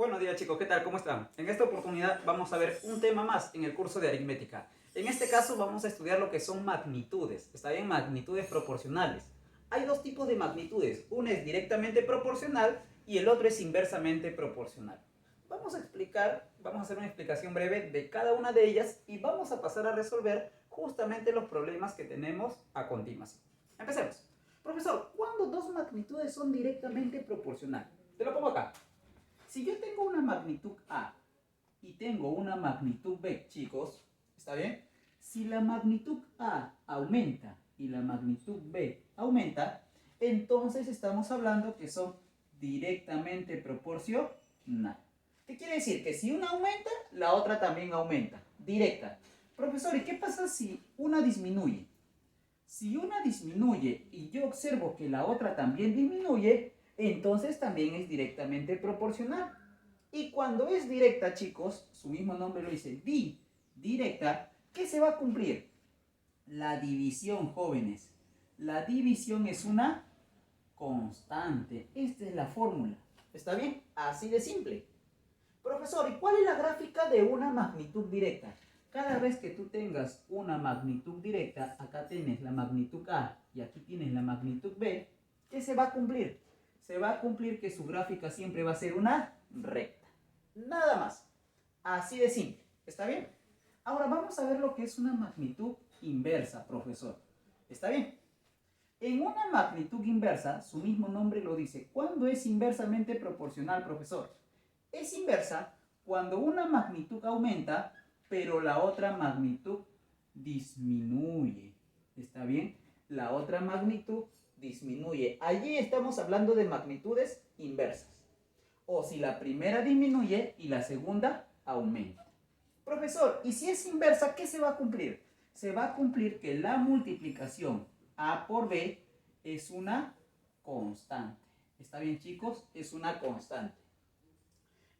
Buenos días chicos, ¿qué tal? ¿Cómo están? En esta oportunidad vamos a ver un tema más en el curso de aritmética. En este caso vamos a estudiar lo que son magnitudes, ¿está bien? Magnitudes proporcionales. Hay dos tipos de magnitudes, una es directamente proporcional y el otro es inversamente proporcional. Vamos a hacer una explicación breve de cada una de ellas y vamos a pasar a resolver justamente los problemas que tenemos a continuación. Empecemos. Profesor, ¿cuándo dos magnitudes son directamente proporcionales? Te lo pongo acá. Si yo tengo una magnitud A y tengo una magnitud B, chicos, ¿está bien? Si la magnitud A aumenta y la magnitud B aumenta, entonces estamos hablando que son directamente proporcionales. ¿Qué quiere decir? Que si una aumenta, la otra también aumenta. Directa. Profesor, ¿y qué pasa si una disminuye? Si una disminuye y yo observo que la otra también disminuye, entonces también es directamente proporcional. Y cuando es directa, chicos, su mismo nombre lo dice, bidirecta, ¿qué se va a cumplir? La división, jóvenes. La división es una constante. Esta es la fórmula. ¿Está bien? Así de simple. Profesor, ¿y cuál es la gráfica de una magnitud directa? Cada vez que tú tengas una magnitud directa, acá tienes la magnitud A y aquí tienes la magnitud B, ¿qué se va a cumplir? Se va a cumplir que su gráfica siempre va a ser una recta. Nada más. Así de simple. ¿Está bien? Ahora vamos a ver lo que es una magnitud inversa, profesor. ¿Está bien? En una magnitud inversa, su mismo nombre lo dice. ¿Cuándo es inversamente proporcional, profesor? Es inversa cuando una magnitud aumenta, pero la otra magnitud disminuye. ¿Está bien? La otra magnitud disminuye. Allí estamos hablando de magnitudes inversas. O si la primera disminuye y la segunda aumenta. Profesor, ¿y si es inversa, qué se va a cumplir? Se va a cumplir que la multiplicación A por B es una constante. ¿Está bien, chicos? Es una constante.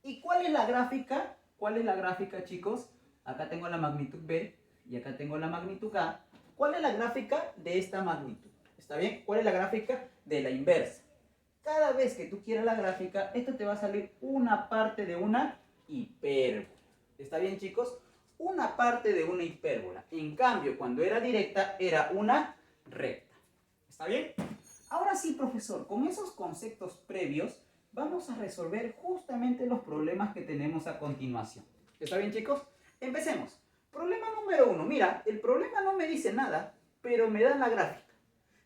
¿Y cuál es la gráfica? ¿Cuál es la gráfica, chicos? Acá tengo la magnitud B y acá tengo la magnitud A. ¿Cuál es la gráfica de esta magnitud? ¿Está bien? ¿Cuál es la gráfica de la inversa? Cada vez que tú quieras la gráfica, esto te va a salir una parte de una hipérbola. ¿Está bien, chicos? Una parte de una hipérbola. En cambio, cuando era directa, era una recta. ¿Está bien? Ahora sí, profesor, con esos conceptos previos, vamos a resolver justamente los problemas que tenemos a continuación. ¿Está bien, chicos? Empecemos. Problema número 1. Mira, el problema no me dice nada, pero me dan la gráfica.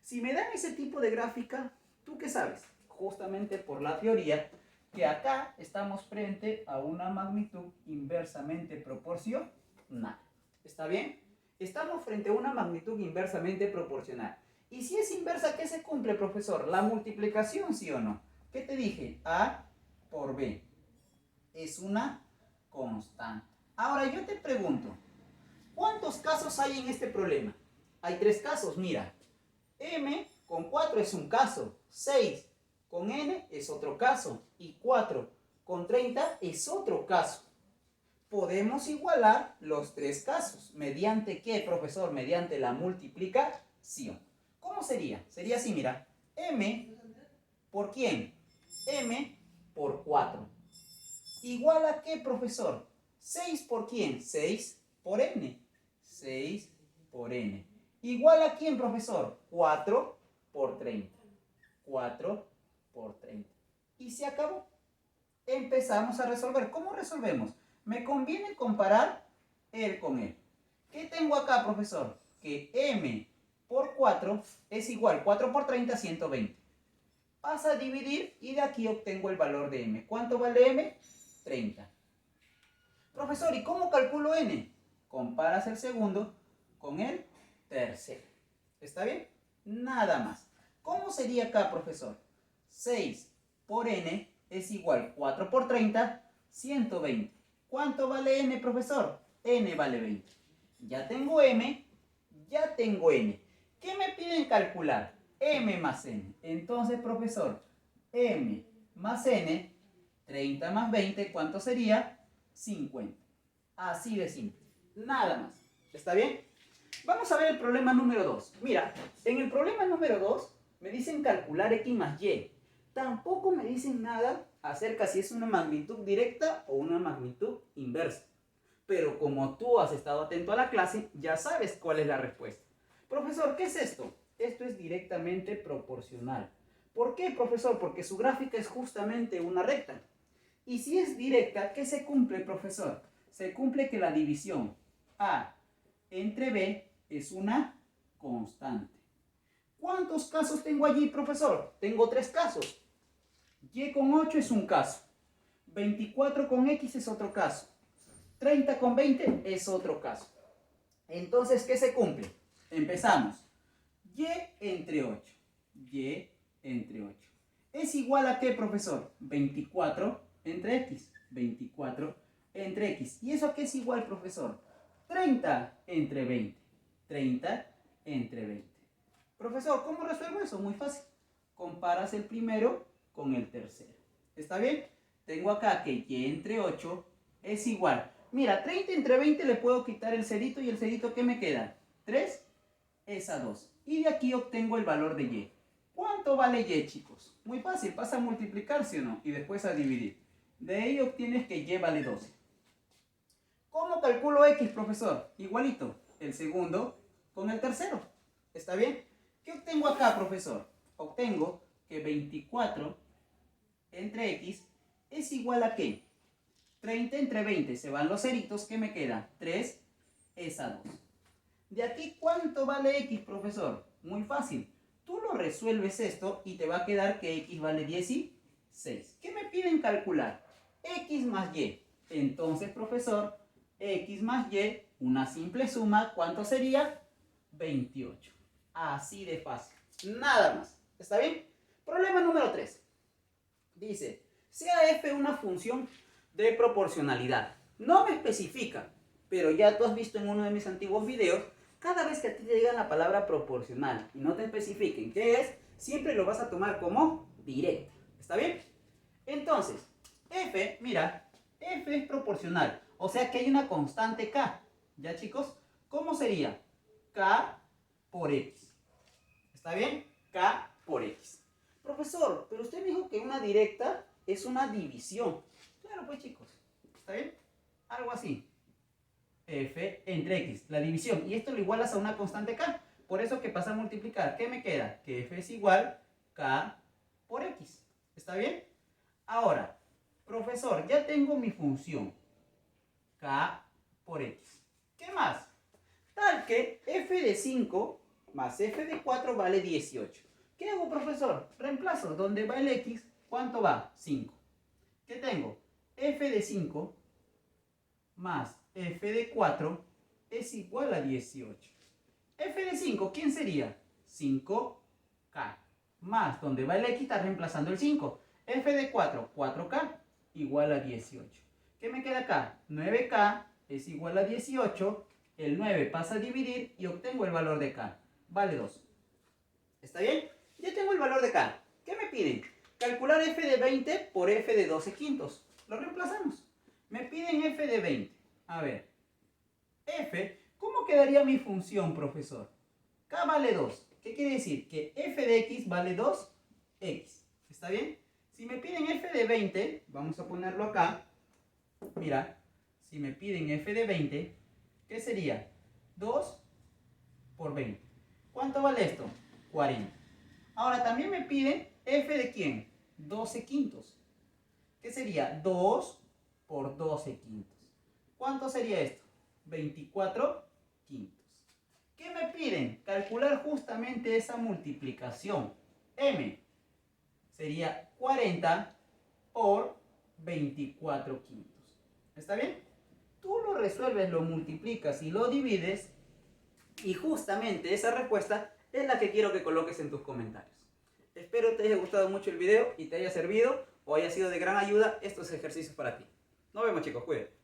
Si me dan ese tipo de gráfica, ¿tú qué sabes? Justamente por la teoría, que acá estamos frente a una magnitud inversamente proporcional. ¿Está bien? Estamos frente a una magnitud inversamente proporcional. Y si es inversa, ¿qué se cumple, profesor? La multiplicación, ¿sí o no? ¿Qué te dije? A por B. Es una constante. Ahora yo te pregunto, ¿cuántos casos hay en este problema? Hay 3 casos, mira. M con 4 es un caso, 6 con N es otro caso y 4 con 30 es otro caso. Podemos igualar los 3 casos. ¿Mediante qué, profesor? Mediante la multiplicación. ¿Cómo sería? Sería así, mira. M por ¿quién? M por 4. ¿Igual a qué, profesor? 6 por ¿quién? 6 por N. 6 por N. ¿Igual a quién, profesor? 4 por 30. 4 por 30. Y se acabó. Empezamos a resolver. ¿Cómo resolvemos? Me conviene comparar él con él. ¿Qué tengo acá, profesor? Que M por 4 es igual. 4 por 30, 120. Pasa a dividir y de aquí obtengo el valor de M. ¿Cuánto vale M? 30. Profesor, ¿y cómo calculo N? Comparas el segundo con el tercero. ¿Está bien? Nada más. ¿Cómo sería acá, profesor? 6 por N es igual 4 por 30, 120. ¿Cuánto vale N, profesor? N vale 20. Ya tengo M, ya tengo N. ¿Qué me piden calcular? M más N. Entonces, profesor, M más N, 30 más 20, ¿cuánto sería? 50. Así de simple. Nada más. ¿Está bien? Vamos a ver el problema número 2. Mira, en el problema número 2 me dicen calcular X más Y. Tampoco me dicen nada acerca si es una magnitud directa o una magnitud inversa. Pero como tú has estado atento a la clase, ya sabes cuál es la respuesta. Profesor, ¿qué es esto? Esto es directamente proporcional. ¿Por qué, profesor? Porque su gráfica es justamente una recta. Y si es directa, ¿qué se cumple, profesor? Se cumple que la división A entre B es una constante. ¿Cuántos casos tengo allí, profesor? Tengo 3 casos. Y con 8 es un caso. 24 con X es otro caso. 30 con 20 es otro caso. Entonces, ¿qué se cumple? Empezamos. Y entre 8. Y entre 8. ¿Es igual a qué, profesor? 24 entre X. 24 entre X. ¿Y eso a qué es igual, profesor? 30 entre 20. 30 entre 20. Profesor, ¿cómo resuelvo eso? Muy fácil. Comparas el primero con el tercero. ¿Está bien? Tengo acá que Y entre 8 es igual. Mira, 30 entre 20 le puedo quitar el cerdito y el cerdito ¿qué me queda? 3 es a 2. Y de aquí obtengo el valor de Y. ¿Cuánto vale Y, chicos? Muy fácil, pasa a multiplicar, ¿sí o no? Y después a dividir. De ahí obtienes que Y vale 12. ¿Cómo calculo X, profesor? Igualito, el segundo con el tercero. ¿Está bien? ¿Qué obtengo acá, profesor? Obtengo que 24 entre X es igual a ¿qué? 30 entre 20, se van los ceritos, ¿qué me queda? 3 es a 2. ¿De aquí cuánto vale X, profesor? Muy fácil. Tú lo resuelves esto y te va a quedar que X vale 16. ¿Qué me piden calcular? X más Y. Entonces, profesor, X más Y, una simple suma, ¿cuánto sería? 28. Así de fácil. Nada más. ¿Está bien? Problema número 3. Dice, sea f una función de proporcionalidad. No me especifica, pero ya tú has visto en uno de mis antiguos videos, cada vez que a ti te digan la palabra proporcional y no te especifiquen qué es, siempre lo vas a tomar como directa. ¿Está bien? Entonces, f, mira, f es proporcional, o sea que hay una constante k. ¿Ya, chicos? ¿Cómo sería? K por x. ¿Está bien? K por x. Profesor, pero usted me dijo que una directa es una división. Claro, pues, chicos. ¿Está bien? Algo así. F entre x, la división. Y esto lo igualas a una constante k. Por eso que pasa a multiplicar. ¿Qué me queda? Que f es igual k por x. ¿Está bien? Ahora, profesor, ya tengo mi función. K por x. ¿Qué más? Tal que f de 5 más f de 4 vale 18. ¿Qué hago, profesor? Reemplazo. Donde va el x, ¿cuánto va? 5. ¿Qué tengo? F de 5 más f de 4 es igual a 18. F de 5, ¿quién sería? 5k. Más, donde va el x está reemplazando el 5. F de 4, 4k, igual a 18. ¿Qué me queda acá? 9k es igual a 18. El 9 pasa a dividir y obtengo el valor de k. Vale 2. ¿Está bien? Ya tengo el valor de k. ¿Qué me piden? Calcular f de 20 por f de 12 quintos. Lo reemplazamos. Me piden f de 20. A ver. F, ¿cómo quedaría mi función, profesor? K vale 2. ¿Qué quiere decir? Que f de x vale 2x. ¿Está bien? Si me piden f de 20, vamos a ponerlo acá. Mira, si me piden f de 20, ¿qué sería? 2 por 20. ¿Cuánto vale esto? 40. Ahora también me piden f de ¿quién? 12 quintos. ¿Qué sería? 2 por 12 quintos. ¿Cuánto sería esto? 24 quintos. ¿Qué me piden? Calcular justamente esa multiplicación. M sería 40 por 24 quintos. ¿Está bien? Tú lo resuelves, lo multiplicas y lo divides. Y justamente esa respuesta es la que quiero que coloques en tus comentarios. Espero te haya gustado mucho el video y te haya servido o haya sido de gran ayuda estos ejercicios para ti. Nos vemos, chicos, cuídense.